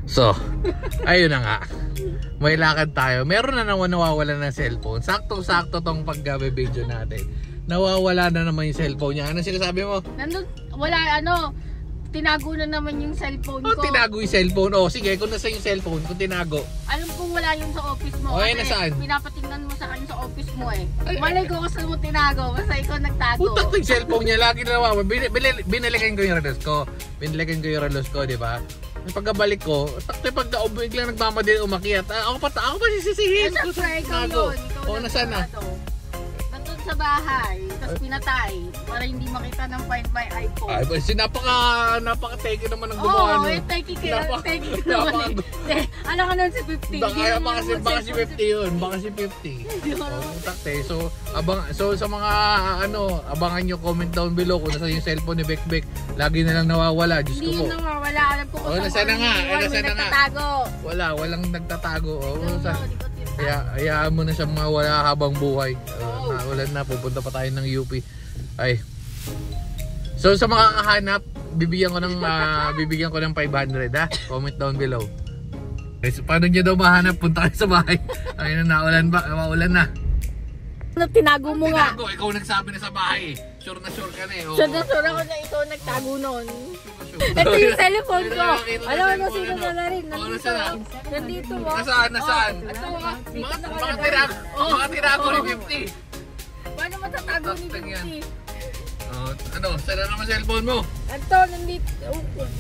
So, ayun na nga. May lakad tayo. Meron na naman nawawala ng cellphone. Sakto-sakto tong pag-video natin. Nawawala na naman yung cellphone niya. Ano sinasabi mo? Nandun, wala tinago na naman yung cellphone ko. Tinago yung cellphone. Sige, kung nasa yung cellphone, kung tinago. Alam kong wala yun sa office mo. Ay, nasaan? Pinapatingnan mo sa akin sa office mo eh. Malay ko kasi mo tinago, basta ikaw nagtago. Putak yung cellphone niya, lagi na nawawala. Binalikan ko yung relos ko. Di ba? Pagkabalik ko, takto pagka-biglang nagmamadali umakyat. Ako pa sisisihin ko sa tinago. Nasaan na? Nandun sa bahay, tapos pinatay para hindi makita ng Find My iPhone. Ay, kasi napaka-teki naman ng gumawa. Teki naman eh. Alam ka nun si 50. Baka si 50 yun. Baka si 50. Takte. So sa mga abangan nyo, comment down below kung nasa yung cellphone ni Bekbek. Lagi na lang nawawala. Diyos ko po. Hindi nawawala. Alam ko kung nasa na nga. nagtatago. Walang nagtatago. Kaya hayaan mo na siya mawala habang buhay. Wala na, pupunta pa tayo ng UP. Ay. So sa mga kahanap, bibigyan ko ng 500 ha. Comment down below. Okay, so paano niya daw mahanap? Punta kayo sa bahay. Ayun na, maulan na. Tinago mo nga. Tinago, ikaw nagsabi na sa bahay. Sure na sure ka na eh. Sure na sure ako na ikaw nagtago nun. Ito yung cellphone ko. Alam mo sino na rin. Nandito mo. Nasaan? Mga tirago ni 50. Paano matatago ni 50? Saan na naman cellphone mo? Ito, nandito.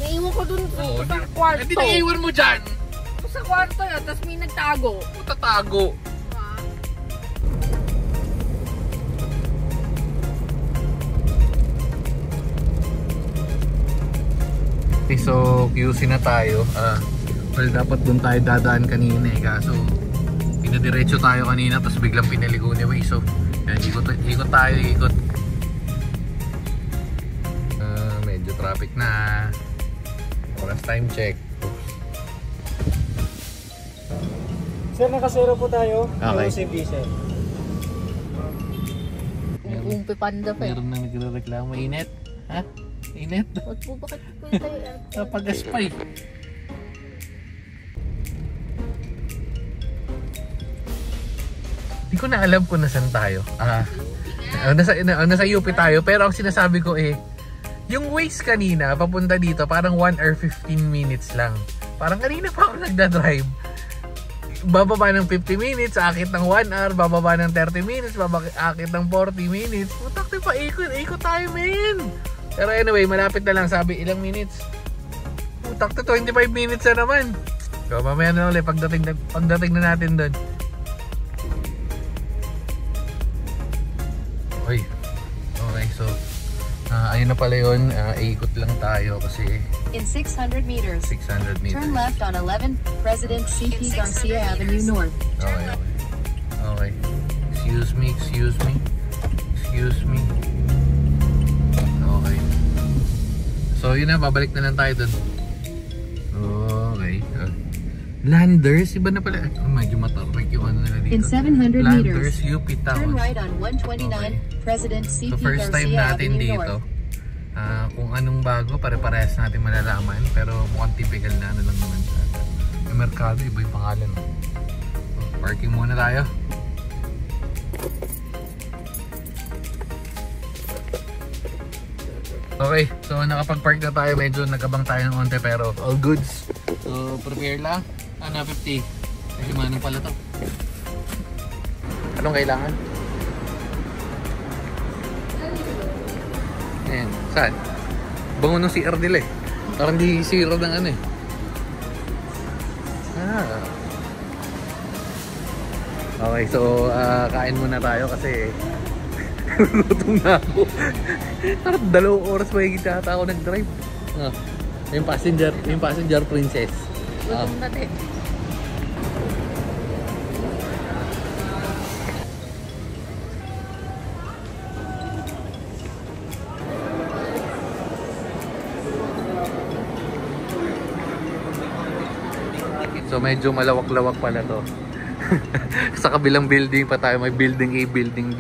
Naiwan ko dun sa kwarto. Hindi naiwan mo dyan. Sa kwarto yun, tapos may nagtago. Tatago. Okay, so QC na tayo. Well, dapat doon tayo dadaan kanina eh. Kaso, pinadiretso tayo kanina, tapos biglang pinaligo ni Way. So, yan, ikot tayo. Medyo traffic na. Oras time check. Sir, nakasero po tayo. Okay. Sir. Umpi panda pa eh. Meron na nagre-reklamo. Init? Ha? Init? Wag po, bakit ko yung tayo? Napagaspay. Hindi ko na alam kung nasan tayo. Nasa UP tayo, pero ang sinasabi ko yung Waze kanina papunta dito parang 1 or 15 minutes lang. Parang kanina pa ako nagda-drive. Bababa ng 50 minutes, akit ng 1 hour, bababa ng 30 minutes, akit ng 40 minutes. Putak na pa, ikot tayo, men. Pero anyway, malapit na lang, sabi ilang minutes. Putak na 25 minutes na naman. So mamaya na ulit pagdating na natin doon. Uy. Okay, so ayun na pala yun, ikot lang tayo kasi in 600 meters. 600 meters. Turn left on 11 President C.P. Garcia Avenue North. Okay. Excuse me. Okay. So yun na, babalik na lang tayo dun. Okay. Landers, iba na pala. Medyo matarap yung ano nila dito. In 700 Landers, meters. UP Town. Turn right on 129 President C.P. So first time Garcia natin Avenue dito. North. Kung anong bago, pare-parehas natin malalaman. Pero mukhang typical na ano lang naman siya. Yung merkado, iba yung pangalan. Parking muna tayo. Okay, so nakapag-park na tayo. Medyo nagabang tayo ng onte pero all goods. So prepare lang. 50. Kasi manong pala to. Anong kailangan? Ayan, saan? Bango ng CR nila eh. Parang di zero ng ano eh. Okay, so kain muna tayo kasi lutong na ako. Parang 2 oras mahigit yata ako nag-drive. Yung passenger princess. Lutong na din. So medyo malawak-lawak pala to. Sa kabilang building pa tayo, may building A, building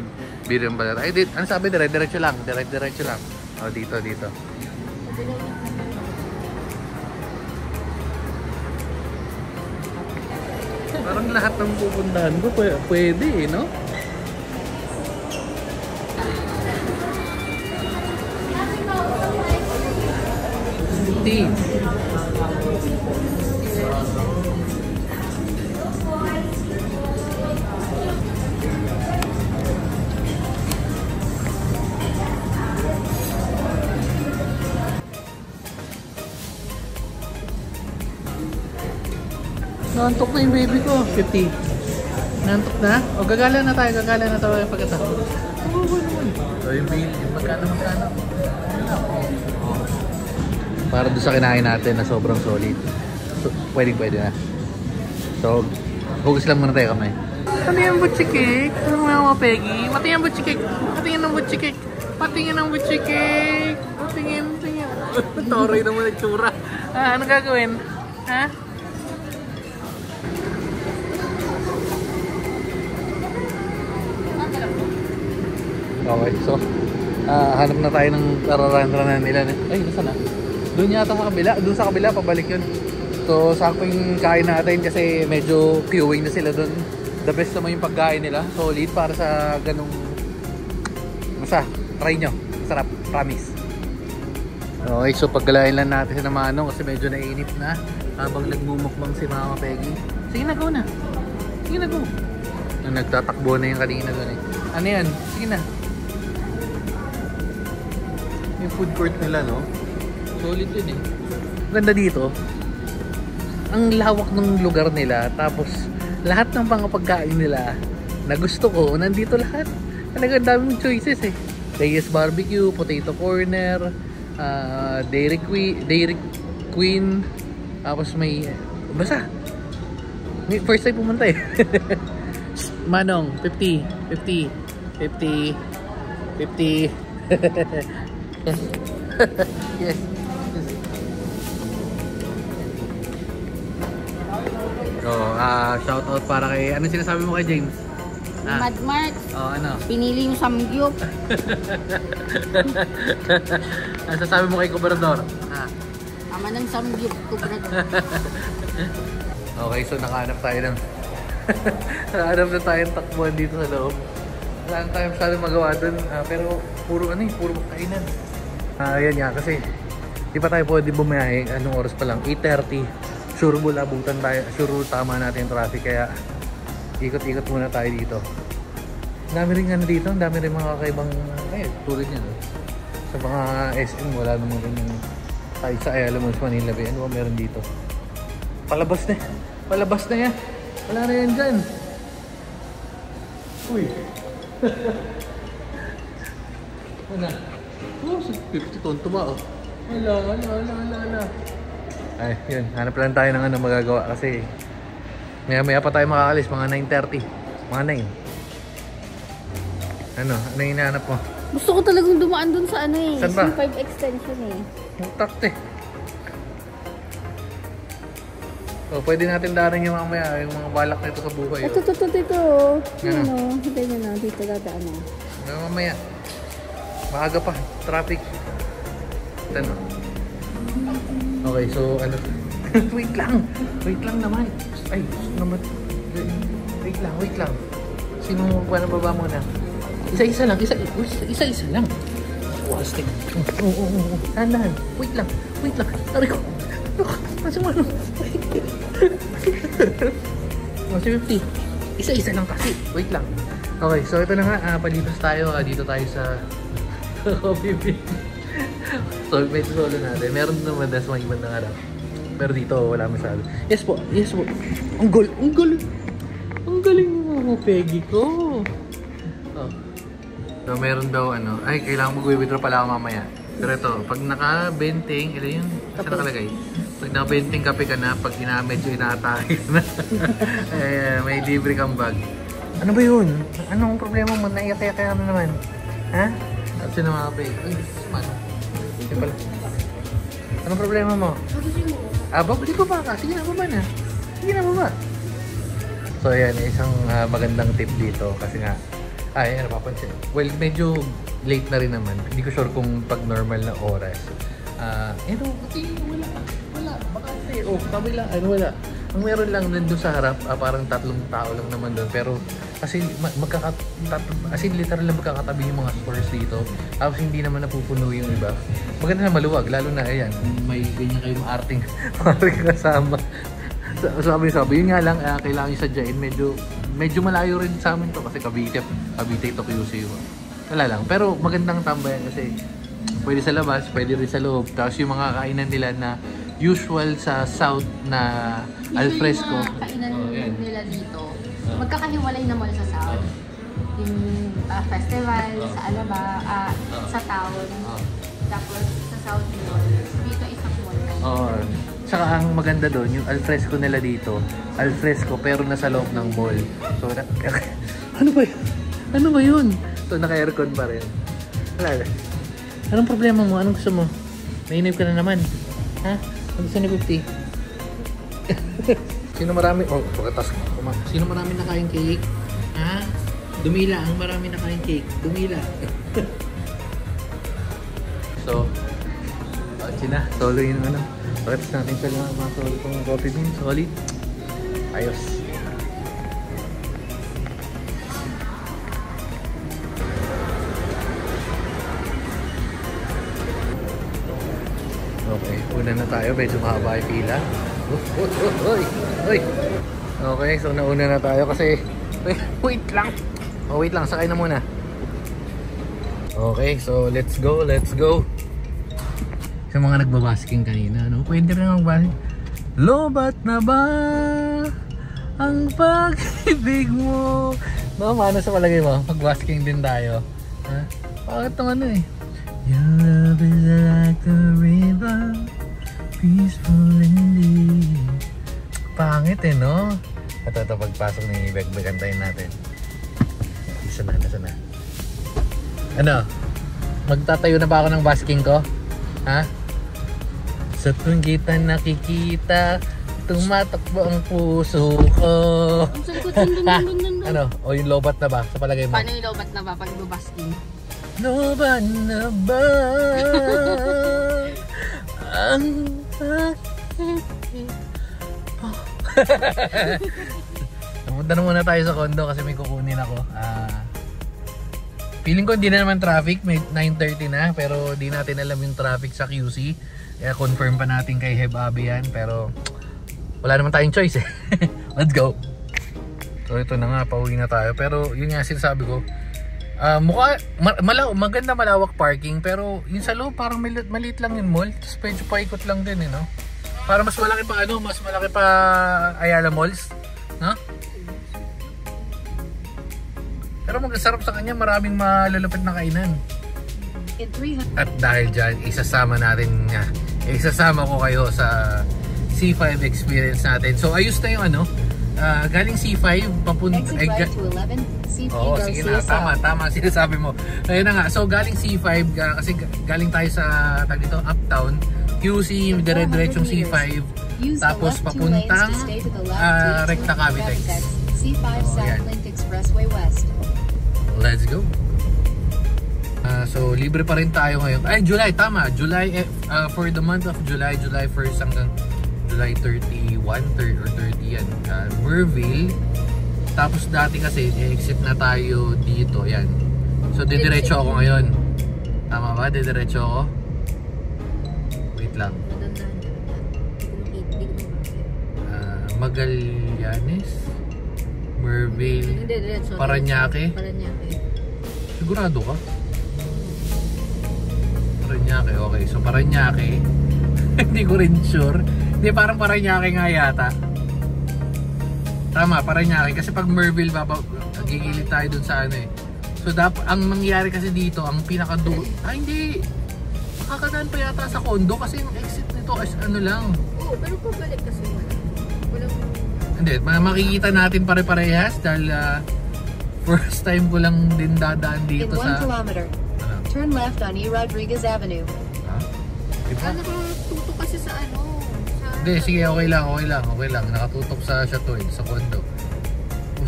B rin pala. Ay, ano sabi? Diretso lang. Oh, dito. Parang lahat ng pupuntahan ko pwede eh, no? Tea. Nantok na yung baby ko. 50. Nantok na? O gagala na tayo pagkatapos. So yung baby, magkano? Para doon sa kinain natin na sobrang solid. So, pwede na. So, hugas lang muna tayo kamay. Ano yung butchi cake? Ano mga Peggy? Patingin ang butchi cake. Patingin ang butchi cake. Patingin. Toroy naman ang tsura. Ano gagawin? Ha? Okay, so hanap na tayo ng tararan nila. Ay, nasaan na? Doon yata sa kabila. Doon sa kabila, pabalik yun. So, sakto yung kain natin kasi medyo queuing na sila doon. The best naman yung pagkain nila. Solid para sa ganung... Basta, try nyo. Sarap, promise. Okay, so paggalain lang natin sa Manong kasi medyo nainip na habang nagmumukbang si Mama Peggy. Sige na, go na. Nagtatakbo na yung kanina doon eh. Ano yan? Sige na. Yung food court nila, no? Solid yun eh. Ganda dito. Ang lawak ng lugar nila. Tapos, lahat ng pangapagkain nila na gusto ko, nandito lahat. Talagang daming choices eh. Reyes Barbecue, Potato Corner, Dairy Queen. Tapos may... Basta. First time pumunta eh. Manong, 50. Yes. Yes. So, shout out para kay... Ano sinasabi mo kay James? Mad Mark. Ano? Pinili yung samgyup. Ano sasabi mo kay Kubrador? Tama ng samgyup, Kubrador. Okay, so nakahanap tayo ng... nakahanap na tayo ng takbuhan dito sa loob. Wala na tayo masyadong magawa dun. Pero puro kainan. Yan nga kasi di pa tayo pwede bumiyahe. Anong oras pa lang? 8:30. Sure abutan tayo. Sure tama natin yung traffic. Kaya ikot-ikot muna tayo dito. Ang dami rin dito. Ang dami rin mga kakaibang tulad yan. Sa mga SM wala naman rin yung tayo sa Ayala Malls, Manila Bay. Ano ba meron dito? Palabas na yan. Wala na yan dyan. Uy. Ano? Oh, 50 tonto ba oh? Ala. Ay, yun. Hanap lang tayo ng magagawa kasi maya pa tayo makakalis. Mga 9:30. Mga 9. Ano yung hinahanap mo? Gusto ko talagang dumaan dun sa Saan ba? C5 extension eh. Mutakte. So, pwede natin darin yung mamaya, yung mga balak nito sa buhay. Ito. Ano? Hintay nyo na. Dito dadaan na. Mamaya. Maaga pa. Traffic. Ito. Okay, so ano? Wait lang naman. Ay, naman. Wait lang. Sino mo ba nababa muna? Isa-isa lang. Isa-isa lang. Wasting. Oo. Dahan. Wait lang. Tari ko. Masang ano? Kasi 50. Isa-isa lang kasi. Wait lang. Okay, so ito na nga. Palipas tayo. Dito tayo sa Coffee Bean. So, may solo natin. Meron naman sa mga ibang harap. Pero dito, wala masyado. Yes po. Ang galing mo, Peggy ko. Oh. So, meron daw ay, kailangan mag-withdraw pala ako mamaya. Pero ito, pag naka-benting, ito yun, saan nakalagay? Pag naka-benting kape ka na, pag medyo inaatake ka na, may libre kang bag. Ano ba yun? Anong problema mo? Naiyak-iyak ka na naman? Ha? At sino mga Peggy? Ay, man. Hindi pala. Anong problema mo? Di ba ka? Sige na, baba na. So, ayan, isang magandang tip dito kasi nga, napapansin. Well, medyo late na rin naman. Hindi ko sure kung pag normal na oras. Pero, wala wala. Baka kabila, wala. Ang meron lang nandun sa harap, parang 3 tao lang naman doon. Pero kasi literal lang magkakatabi yung mga stores dito. Tapos hindi naman napupuno yung iba. Maganda na maluwag, lalo na ayan, may ganyan kayo maarting kasama. Sabi, yun nga lang, kailangan yung sadyain. Medyo malayo rin sa amin to kasi Cavite to QC. Wala lang, pero magandang tambayan kasi pwede sa labas, pwede rin sa loob. Tapos yung mga kainan nila na usual sa south na alfresco. Yung mga kainan nila dito, magkakahiwalay na mall sa south. Yung festival, sa Alaba, sa town. Tapos sa south mall. Dito isang mall. Oo. Saka ang maganda doon, yung alfresco nila dito, alfresco pero nasa loob ng mall. So, ano ba yun? Ano ba yun? So, naka-aircon pa rin. Wala. Anong problema mo? Anong gusto mo? Nainip ka na naman. Ha? Ang gusto ni 50? Sino marami? Oh, pagkatas ko. Sino marami nakain cake? Ha? Dumila. Ang marami nakain cake. Dumila. So, sina. Solo yun ano. Pagkatas natin sa mga solo kong coffee bean. Solid. Ayos. Okay, una na tayo. Medyo mahaba yung pila. Uy! Okay, so nauna na tayo kasi wait lang. Wait lang, sakay na muna. Okay, so let's go. Sa mga nagbabasking kanina, no? Pwede rin magbasking. Lobat na ba ang pag-ibig mo? No, mano sa palagay mo? Magbasking din tayo. Ha? Bakit naman eh? Your love is like the river, peaceful and deep. Pangit eh, no? Ito, pagpasok ni Begbeg, antayin natin. Nasa na. Ano? Magtatayo na ba ako ng basking ko? Ha? Sa tuwing kita nakikita, tumatakbo ang puso ko. Ang sagot nun. Ano? O yung lobat na ba? Sa palagay mo? Paano yung lobat na ba pag bubasking? Lobat na ba ang Pumunta na muna tayo sa condo kasi may kukunin ako. Feeling ko hindi na naman traffic, may 9:30 na, pero di natin alam yung traffic sa QC. Kaya confirm pa natin kay Heb Abi yan, pero wala naman tayong choice eh. Let's go. So ito na nga, pauwi na tayo. Pero yun nga sinasabi ko, maganda malawak parking, pero yung sa loob parang maliit lang yung mall. Tapos medyo paikot lang din eh, no? Para mas malaki pa mas malaki pa Ayala Malls, no? Pero magkasarap sa kanya, maraming malalapit na kainan. At dahil dyan, isasama ko kayo sa C5 experience natin. So ayos na yung galing C5 papunta Oo, sige na, tama sinasabi mo. Ayun na nga, so galing C5 kasi galing tayo sa Uptown, QC, dire-diretsong C5, tapos papuntang Recta Cavitex. C5 South Expressway West. Let's go. So libre pa rin tayo ngayon. Ay, July, tama. July for the month of July 1st hanggang July 31 or 30 yan. Merville. Tapos dati kasi exit na tayo dito, yan. So didiretso ako ngayon. Tama ba? Didiretso ako. Wait lang. Magallanes, Merville, Parañaque. Sigurado ka? Parañaque, okay. So Parañaque, hindi ko rin sure. Hindi, parang Parañaque nga yata. Tama, Parañaque. Kasi pag Merville, gigilid tayo dun sa ano eh. So ang mangyayari kasi dito, ang pinaka-dulo, hindi. Makakadaan pa yata sa condo kasi yung exit nito is ano lang. Oo, pero pabalik kasi walang... Hindi, makikita natin pare-parehas dahil first time ko lang din dadaan dito sa... 1 kilometer. Turn left on E. Rodriguez Avenue. Diba? Nakatutok kasi sa Hindi, sige, okay lang. Nakatutok sa chateau, sa condo.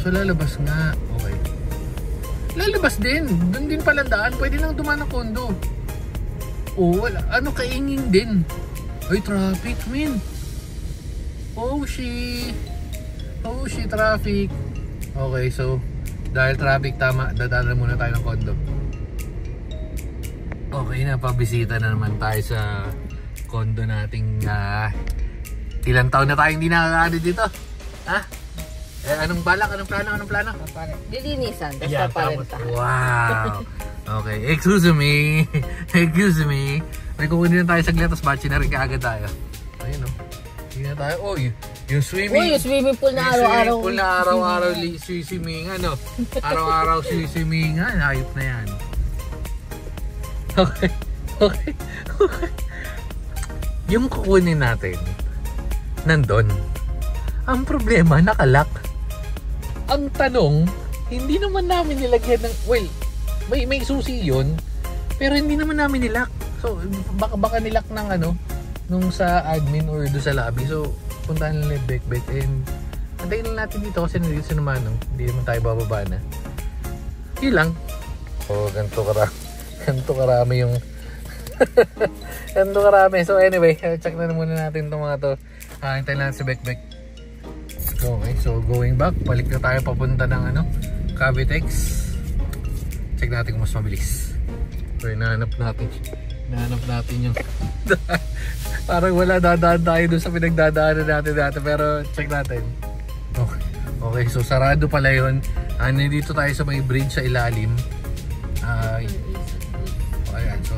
So lalabas nga. Okay. Lalabas din. Doon din palang daan. Pwede lang dumaan ng condo. Oo, wala. Kaingin din. Ay, traffic, man. Oh, shit. Oh, shit, traffic. Okay, so, dahil traffic, tama, dadaanan muna tayo ng condo. Okay na, pabisita na naman tayo sa condo nating ilang taon na tayo hindi nakakaano dito. Ha? Anong balak? Anong plano? Lilinisan, tapos Yan, papalenta. wow. Okay, excuse me. May kukunin na tayo saglit, tapos batch na rin kaagad tayo. Ayun o. Hindi na tayo. Oh, yung swimming. Uy, yung swimming pool na araw-araw. Yung swimming pool na araw-araw swimming. Araw-araw swimming. Hayop na yan. Okay. Yung kukunin natin, nandun. Ang problema, nakalak. Ang tanong, hindi naman namin nilagyan ng, well, may susi yun, pero hindi naman namin nilak. So, baka nilak ng nung sa admin or do sa lobby. So, puntahan nila yung back and antayin lang natin dito kasi nandito si Manong. Hindi naman tayo bababa na. Yun lang. Oh, ganito karami yung ganito karami. So anyway, check na muna natin itong mga to. Hintayin natin si Bekbek. Okay, so going back, balik na tayo papunta ng Cavitex. Check natin kung mas mabilis. So nahanap natin yung parang wala, dadaan tayo dun sa pinagdadaanan natin dati, pero check natin. Okay, so sarado pala yun. Nandito tayo sa may bridge sa ilalim. Ayan, so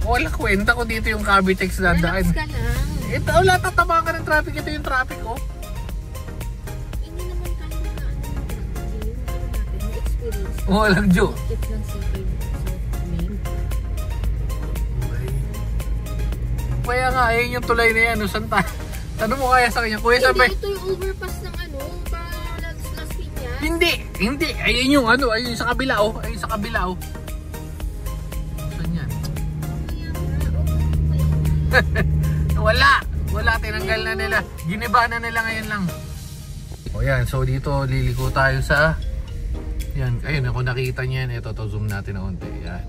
wala kwenta ko dito yung Cavitex na daan. Relax ka lang. Ito, wala, tatama ka ng traffic. Ito yung traffic, oh. Hindi naman tayo na experience. Walang Diyo. It's ng city. Kaya nga, ayun yung tulay na yan. Saan tayo? Tanong mo kaya sa kanya, Kuya, sabi? Ito yung overpass ng para Las Piñas. Hindi. Ayun yung ayun sa kabila, oh. Ayun sa kabila, oh. Saan yan? Wala, tinanggal na nila. Giniba na nila ngayon lang. O yan, so dito liliko tayo sa yan, ayun, kung nakita niyo yan, ito, zoom natin na konti. Yan,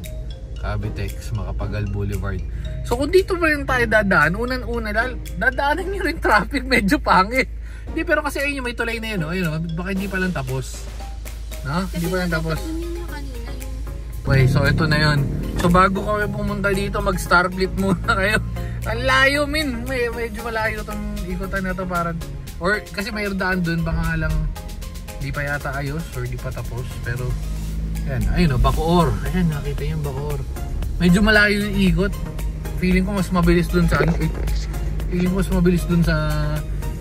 Cavitex, Macapagal Boulevard. So kung dito pa rin tayo dadaan, unang-una, dadaanan nyo rin traffic, medyo pangit. Hindi, pero kasi ayun yung may tulay na yun, oh. Ayun, baka hindi pa lang tapos. No? Hindi pa lang tapos. Okay, so ito na yun. So bago kami pumunta dito, mag-starfleet muna kayo. Ang layo, min. Medyo malayo itong ikutan na to para, or kasi may daan dun, baka lang di pa yata ayos or di pa tapos. Pero yan, ayun o, Bacoor. Ayan, nakita yung Bacoor. Medyo malayo yung ikot. Feeling ko mas mabilis dun sa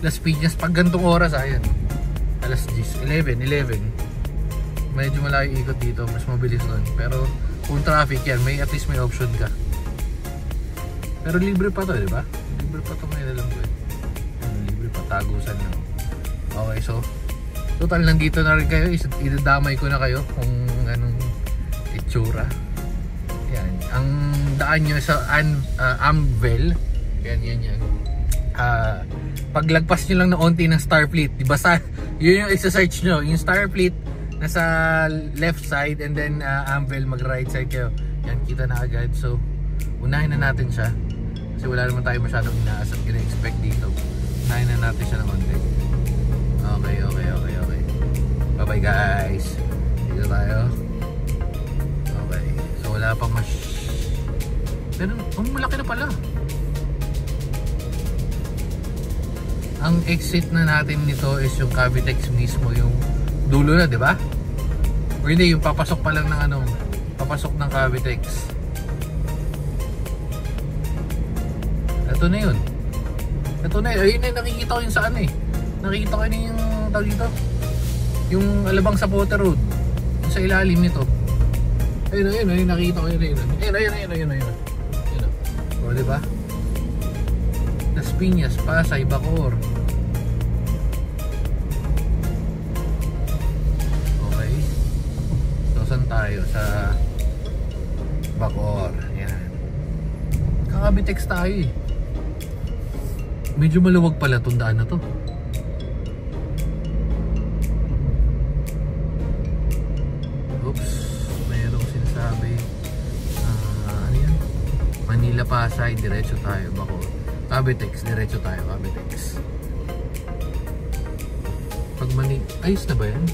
Las Piñas pag gantong oras. Ayan, alas 10, 11. Medyo malayo yung ikot dito, mas mabilis dun. Pero kung traffic yan, at least may option ka. Pero libre pa to, di ba? Libre pa to, may alam ko eh. Libre pa, tagusan lang. Okay, so total, nandito na rin kayo. Idadamay ko na kayo kung anong itsura. Yan, ang daan nyo sa Amvel. Yan. Paglagpas nyo lang na onti ng Starfleet, diba, yun yung isa-search nyo, yung Starfleet nasa left side, and then Amvel mag right side kayo. Yan, kita na agad. So unahin na natin siya kasi wala naman tayo masyadong ina-expect dito. Unahin na natin siya ng konti. Okay. Bye bye guys. Dito tayo. Okay, so wala pang pero malaki na pala. Ang exit na natin nito is yung Cavitex mismo, yung dulo na, di ba? O hindi, yung papasok pa lang ng papasok ng Cavitex. Ito na yun. Ayun na, nakikita ko yung saan eh. Nakikita ko yun yung tawag dito, yung Alabang Zapote Road, yung sa ilalim nito. Ayun, nakikita ko yun. Ayun. O, diba? Las Piñas, Pasay, Bacoor. Okay. So, saan tayo? Sa Bacoor. Yan. Cavitex tayo eh. Medyo maluwag pala itong daan na to. Oops, mayroong sinasabi. Ano yan? Manila Pasay, diretso tayo. Bako. Cavitex, diretso tayo. Cavitex. Pag ayos na ba yan?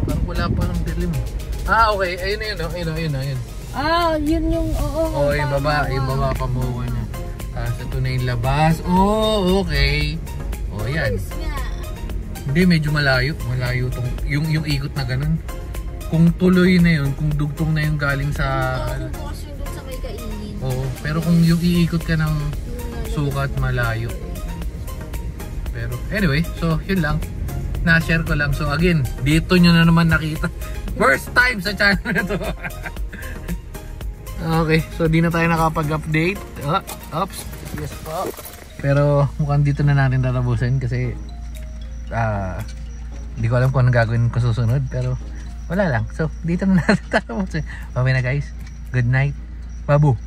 Parang wala pa ng dilim. Okay. Ayun na yun. Ayun. Yun yung, oo. Yung baba pamuha niya. Tapos ito na yung labas. Okay. Yan. Hindi, medyo malayo. Malayo tong, yung ikot na ganun. Kung tuloy na yun, kung dugtong na yung galing sa... Kung bukas yung doon sa may kainin. Pero kung yung iikot ka ng sukat, malayo. Pero anyway, so yun lang. Na-share ko lang. So again, dito nyo na naman nakita. First time sa channel na to. Okay, so di na tayo nakapag-update. Oops. Yes po. Pero mukhang dito na natin tatapusin kasi hindi ko alam kung anong gagawin ko susunod, pero wala lang. So dito na natin tatapusin. Okay na guys. Good night. Babu.